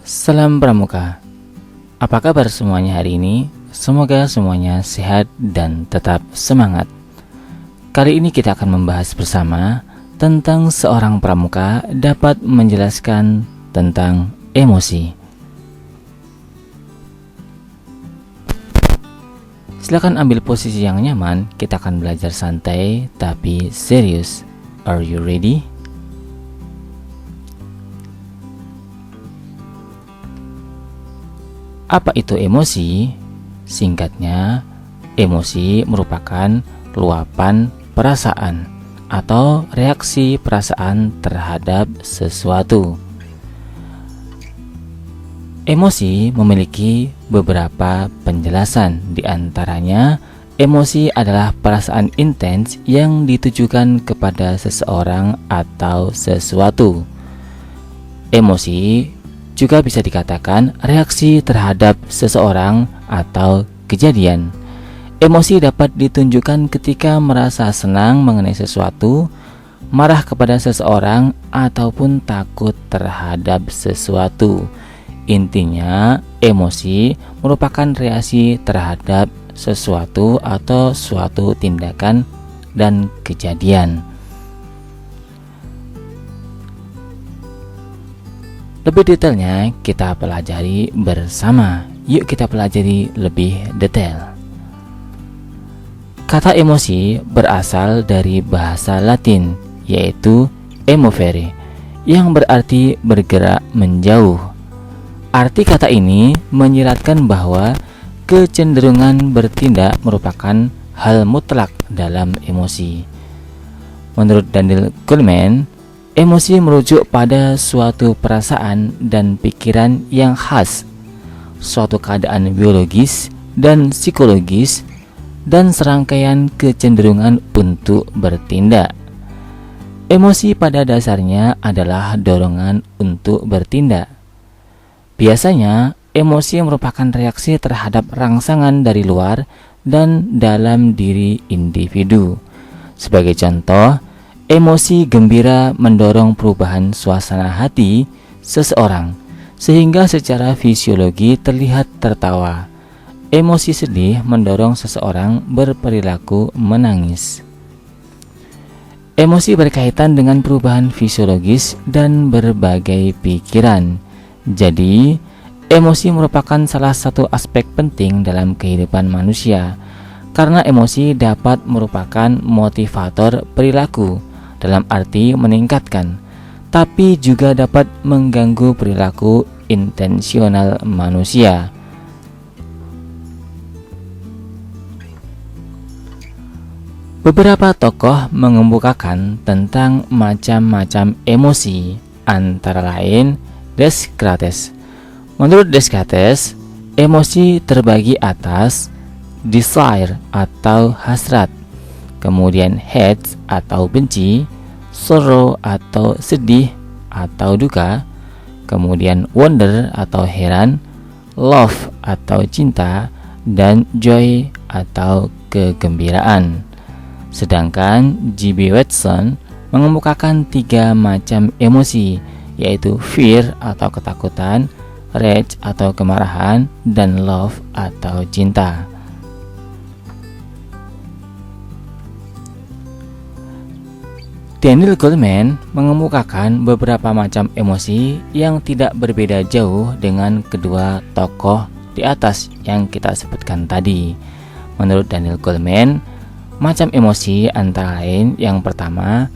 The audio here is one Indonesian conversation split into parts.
Salam Pramuka. Apa kabar semuanya hari ini? Semoga semuanya sehat dan tetap semangat. Kali ini kita akan membahas bersama tentang seorang pramuka dapat menjelaskan tentang emosi. Silakan ambil posisi yang nyaman, kita akan belajar santai tapi serius. Are you ready? Apa itu emosi? Singkatnya, emosi merupakan luapan perasaan atau reaksi perasaan terhadap sesuatu. Emosi memiliki beberapa penjelasan, di antaranya emosi adalah perasaan intens yang ditujukan kepada seseorang atau sesuatu. Emosi juga bisa dikatakan reaksi terhadap seseorang atau kejadian. Emosi dapat ditunjukkan ketika merasa senang mengenai sesuatu, marah kepada seseorang, ataupun takut terhadap sesuatu. Intinya, emosi merupakan reaksi terhadap sesuatu atau suatu tindakan dan kejadian. Lebih detailnya kita pelajari bersama. Yuk kita pelajari lebih detail. Kata emosi berasal dari bahasa Latin, yaitu emovere, yang berarti bergerak menjauh. Arti kata ini menyiratkan bahwa kecenderungan bertindak merupakan hal mutlak dalam emosi. Menurut Daniel Goleman, emosi merujuk pada suatu perasaan dan pikiran yang khas, suatu keadaan biologis dan psikologis, dan serangkaian kecenderungan untuk bertindak. Emosi pada dasarnya adalah dorongan untuk bertindak. Biasanya, emosi merupakan reaksi terhadap rangsangan dari luar dan dalam diri individu. Sebagai contoh, emosi gembira mendorong perubahan suasana hati seseorang, sehingga secara fisiologi terlihat tertawa. Emosi sedih mendorong seseorang berperilaku menangis. Emosi berkaitan dengan perubahan fisiologis dan berbagai pikiran. Jadi, emosi merupakan salah satu aspek penting dalam kehidupan manusia, karena emosi dapat merupakan motivator perilaku, dalam arti meningkatkan, tapi juga dapat mengganggu perilaku intensional manusia. Beberapa tokoh mengemukakan tentang macam-macam emosi, antara lain Descartes. Menurut Descartes, emosi terbagi atas desire atau hasrat, kemudian hate atau benci, sorrow atau sedih atau duka, kemudian wonder atau heran, love atau cinta, dan joy atau kegembiraan. Sedangkan G.B. Watson mengemukakan 3 macam emosi, yaitu fear atau ketakutan, rage atau kemarahan, dan love atau cinta. Daniel Goleman mengemukakan beberapa macam emosi yang tidak berbeda jauh dengan kedua tokoh di atas yang kita sebutkan tadi. Menurut Daniel Goleman, macam emosi antara lain yang pertama,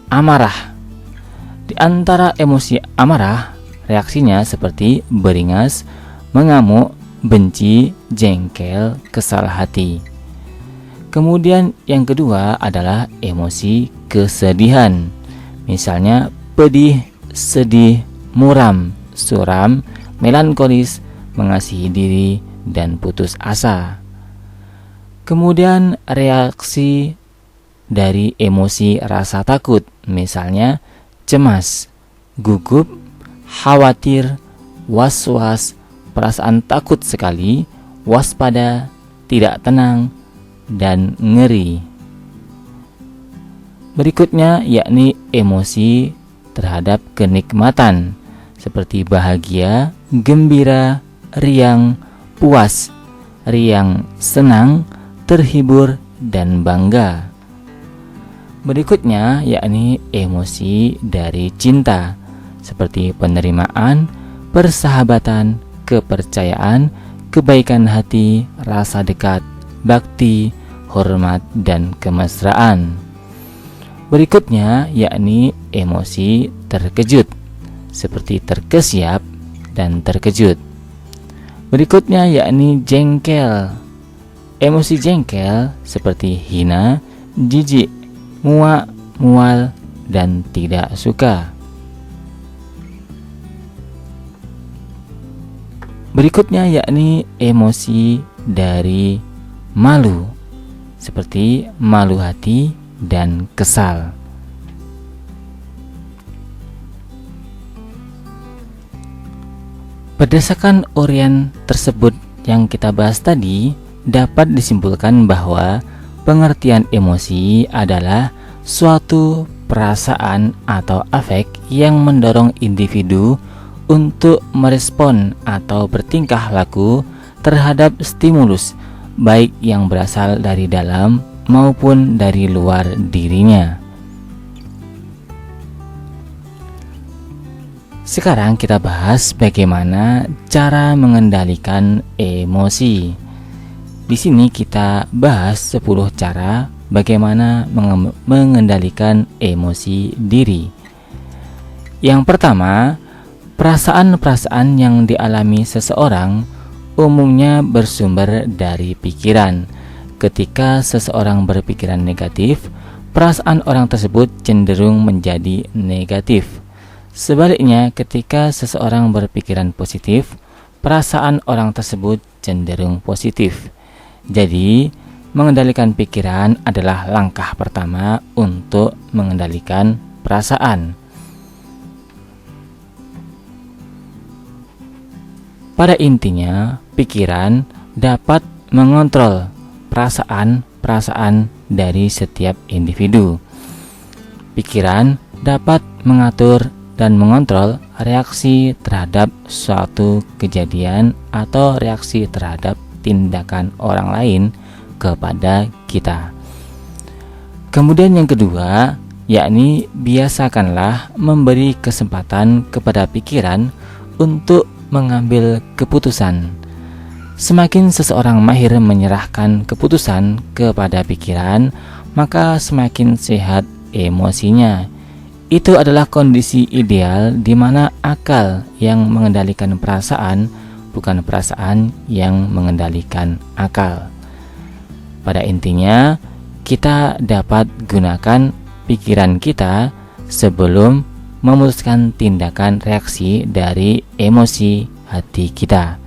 amarah. Di antara emosi amarah, reaksinya seperti beringas, mengamuk, benci, jengkel, kesal hati. Kemudian yang kedua adalah emosi kesedihan. Misalnya pedih, sedih, muram, suram, melankolis, mengasihi diri, dan putus asa. Kemudian reaksi dari emosi rasa takut, misalnya cemas, gugup, khawatir, was-was, perasaan takut sekali, waspada, tidak tenang, dan ngeri. Berikutnya yakni emosi terhadap kenikmatan, seperti bahagia, gembira, riang, puas, riang, senang, terhibur, dan bangga. Berikutnya yakni emosi dari cinta, seperti penerimaan, persahabatan, kepercayaan, kebaikan hati, rasa dekat, bakti, hormat, dan kemesraan. Berikutnya yakni emosi terkejut, seperti terkesiap dan terkejut. Berikutnya yakni jengkel. Emosi jengkel seperti hina, jijik, muak, mual, dan tidak suka. Berikutnya yakni emosi dari malu, seperti malu hati dan kesal. Berdasarkan uraian tersebut yang kita bahas tadi, dapat disimpulkan bahwa pengertian emosi adalah suatu perasaan atau afek yang mendorong individu untuk merespon atau bertingkah laku terhadap stimulus, baik yang berasal dari dalam maupun dari luar dirinya. Sekarang kita bahas bagaimana cara mengendalikan emosi. Di sini kita bahas 10 cara bagaimana mengendalikan emosi diri. Yang pertama, perasaan-perasaan yang dialami seseorang umumnya bersumber dari pikiran. Ketika seseorang berpikiran negatif, perasaan orang tersebut cenderung menjadi negatif. Sebaliknya, ketika seseorang berpikiran positif, perasaan orang tersebut cenderung positif. Jadi, mengendalikan pikiran adalah langkah pertama untuk mengendalikan perasaan. Pada intinya, pikiran dapat mengontrol perasaan-perasaan dari setiap individu. Pikiran dapat mengatur dan mengontrol reaksi terhadap suatu kejadian atau reaksi terhadap tindakan orang lain kepada kita. Kemudian yang kedua, yakni biasakanlah memberi kesempatan kepada pikiran untuk mengambil keputusan. Semakin seseorang mahir menyerahkan keputusan kepada pikiran, maka semakin sehat emosinya. Itu adalah kondisi ideal di mana akal yang mengendalikan perasaan, bukan perasaan yang mengendalikan akal. Pada intinya, kita dapat gunakan pikiran kita sebelum memutuskan tindakan reaksi dari emosi hati kita.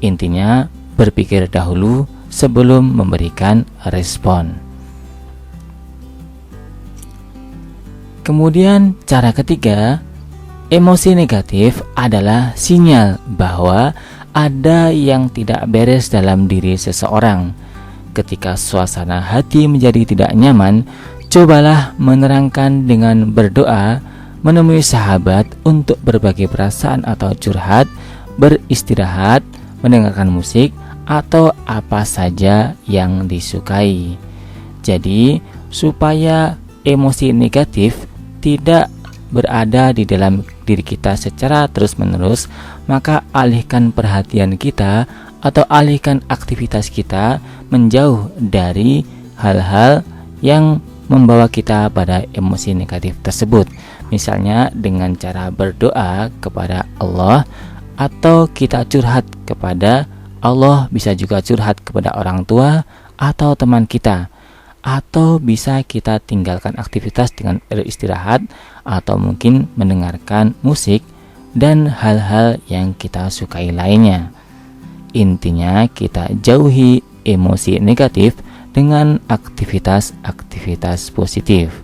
Intinya, berpikir dahulu sebelum memberikan respon. Kemudian cara ketiga, emosi negatif adalah sinyal bahwa ada yang tidak beres dalam diri seseorang. Ketika suasana hati menjadi tidak nyaman, cobalah menerangkan dengan berdoa, menemui sahabat untuk berbagi perasaan atau curhat, beristirahat, mendengarkan musik, atau apa saja yang disukai. Jadi, supaya emosi negatif tidak berada di dalam diri kita secara terus-menerus, maka alihkan perhatian kita atau alihkan aktivitas kita menjauh dari hal-hal yang membawa kita pada emosi negatif tersebut. Misalnya dengan cara berdoa kepada Allah, atau kita curhat kepada Allah, bisa juga curhat kepada orang tua atau teman kita. Atau bisa kita tinggalkan aktivitas dengan beristirahat atau mungkin mendengarkan musik dan hal-hal yang kita sukai lainnya. Intinya kita jauhi emosi negatif dengan aktivitas-aktivitas positif.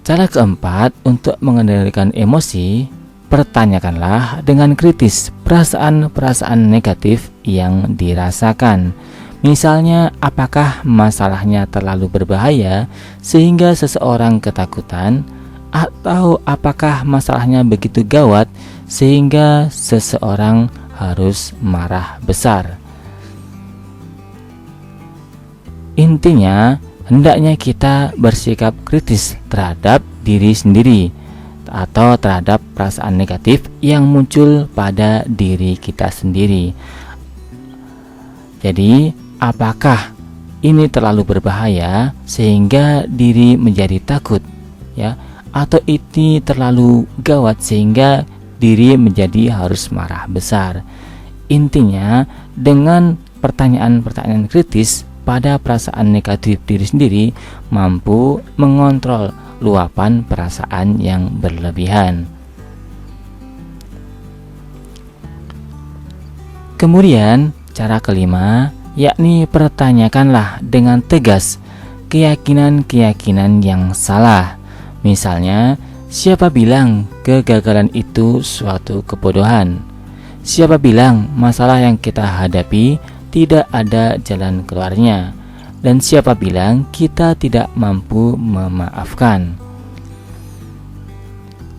Cara keempat untuk mengendalikan emosi, pertanyakanlah dengan kritis perasaan-perasaan negatif yang dirasakan. Misalnya, apakah masalahnya terlalu berbahaya sehingga seseorang ketakutan, Atau apakah masalahnya begitu gawat sehingga seseorang harus marah besar? Intinya, hendaknya kita bersikap kritis terhadap diri sendiri atau terhadap perasaan negatif yang muncul pada diri kita sendiri. Jadi, apakah ini terlalu berbahaya sehingga diri menjadi takut, ya? Atau ini terlalu gawat sehingga diri menjadi harus marah besar? Intinya, dengan pertanyaan-pertanyaan kritis pada perasaan negatif diri sendiri mampu mengontrol luapan perasaan yang berlebihan. Kemudian, cara kelima, yakni pertanyakanlah dengan tegas keyakinan-keyakinan yang salah. Misalnya, siapa bilang kegagalan itu suatu kebodohan? Siapa bilang masalah yang kita hadapi tidak ada jalan keluarnya? Dan siapa bilang kita tidak mampu memaafkan?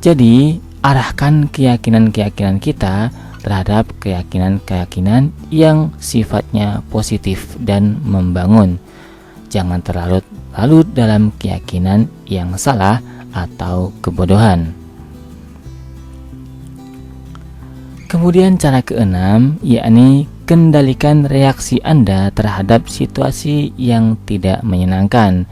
Jadi, arahkan keyakinan-keyakinan kita terhadap keyakinan-keyakinan yang sifatnya positif dan membangun. Jangan terlalu larut dalam keyakinan yang salah atau kebodohan. Kemudian cara keenam, yakni kendalikan reaksi Anda terhadap situasi yang tidak menyenangkan.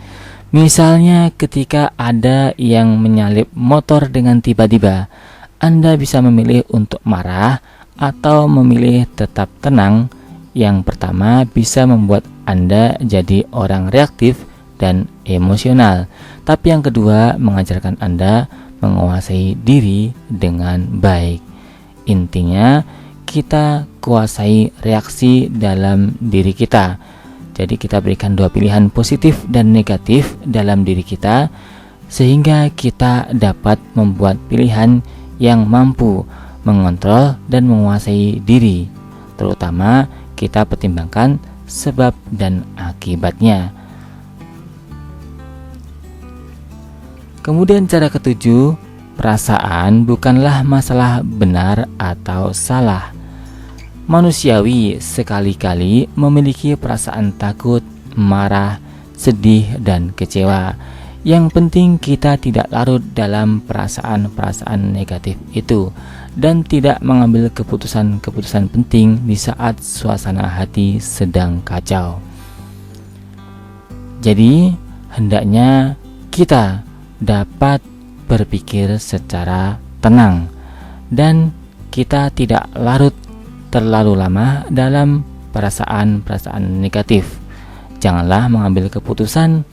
Misalnya ketika ada yang menyalip motor dengan tiba-tiba, Anda bisa memilih untuk marah atau memilih tetap tenang. Yang pertama bisa membuat Anda jadi orang reaktif dan emosional, tapi yang kedua mengajarkan Anda menguasai diri dengan baik. Intinya, kita kuasai reaksi dalam diri kita. Jadi kita berikan dua pilihan positif dan negatif dalam diri kita, sehingga kita dapat membuat pilihan yang mampu mengontrol dan menguasai diri. Terutama kita pertimbangkan sebab dan akibatnya. Kemudian cara ketujuh, perasaan bukanlah masalah benar atau salah. Manusiawi sekali-kali memiliki perasaan takut, marah, sedih, dan kecewa. Yang penting kita tidak larut dalam perasaan-perasaan negatif itu dan tidak mengambil keputusan-keputusan penting di saat suasana hati sedang kacau. Jadi, hendaknya kita dapat berpikir secara tenang dan kita tidak larut terlalu lama dalam perasaan-perasaan negatif. Janganlah mengambil keputusan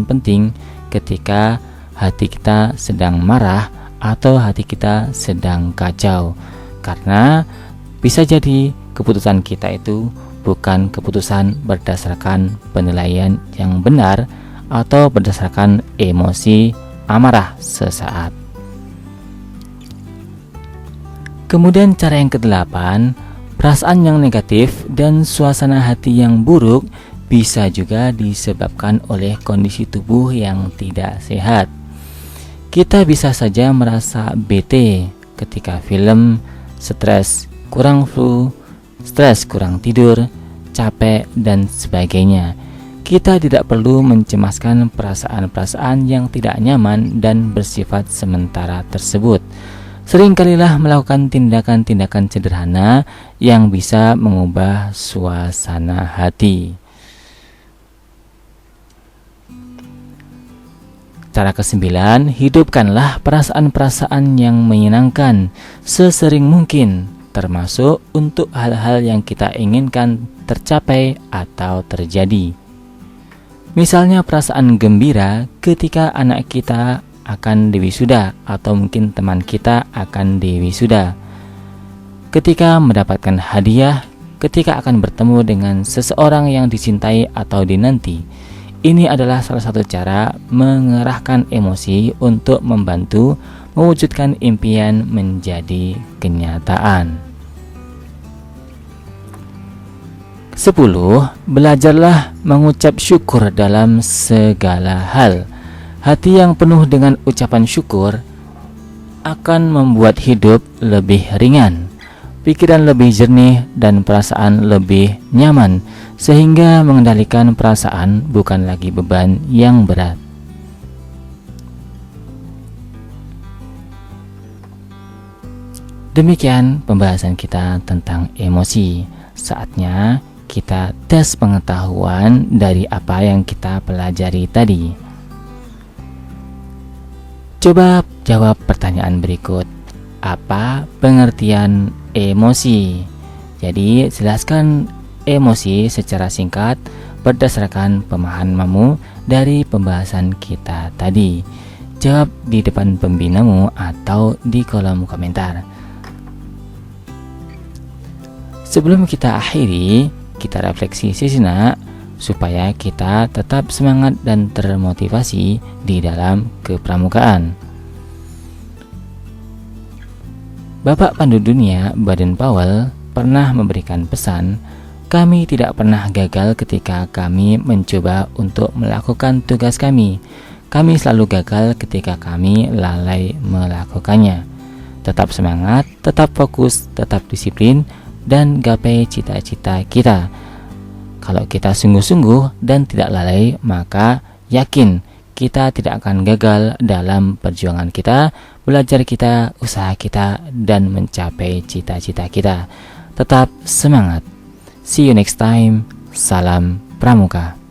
penting ketika hati kita sedang marah atau hati kita sedang kacau, karena bisa jadi keputusan kita itu bukan keputusan berdasarkan penilaian yang benar atau berdasarkan emosi amarah sesaat. Kemudian cara yang kedelapan, perasaan yang negatif dan suasana hati yang buruk bisa juga disebabkan oleh kondisi tubuh yang tidak sehat. Kita bisa saja merasa bete ketika film, stres, kurang flu, stres kurang tidur, capek, dan sebagainya. Kita tidak perlu mencemaskan perasaan-perasaan yang tidak nyaman dan bersifat sementara tersebut. Seringkalilah melakukan tindakan-tindakan sederhana yang bisa mengubah suasana hati. Cara kesembilan, hidupkanlah perasaan-perasaan yang menyenangkan sesering mungkin, termasuk untuk hal-hal yang kita inginkan tercapai atau terjadi. Misalnya perasaan gembira ketika anak kita akan diwisuda atau mungkin teman kita akan diwisuda. Ketika mendapatkan hadiah, ketika akan bertemu dengan seseorang yang dicintai atau dinanti. Ini adalah salah satu cara mengerahkan emosi untuk membantu mewujudkan impian menjadi kenyataan. 10. Belajarlah mengucap syukur dalam segala hal. Hati yang penuh dengan ucapan syukur akan membuat hidup lebih ringan, pikiran lebih jernih, dan perasaan lebih nyaman, sehingga mengendalikan perasaan bukan lagi beban yang berat. Demikian pembahasan kita tentang emosi. Saatnya kita tes pengetahuan dari apa yang kita pelajari tadi. Coba jawab pertanyaan berikut. Apa pengertian emosi? Jadi jelaskan emosi secara singkat berdasarkan pemahamanmu dari pembahasan kita tadi. Jawab di depan pembinamu atau di kolom komentar. Sebelum kita akhiri, kita refleksi sejenak supaya kita tetap semangat dan termotivasi di dalam kepramukaan. Bapak Pandu Dunia Baden-Powell pernah memberikan pesan, kami tidak pernah gagal ketika kami mencoba untuk melakukan tugas kami. Kami selalu gagal ketika kami lalai melakukannya. Tetap semangat, tetap fokus, tetap disiplin, dan gapai cita-cita kita. Kalau kita sungguh-sungguh dan tidak lalai, maka yakin kita tidak akan gagal dalam perjuangan kita, belajar kita, usaha kita, dan mencapai cita-cita kita. Tetap semangat. See you next time. Salam Pramuka.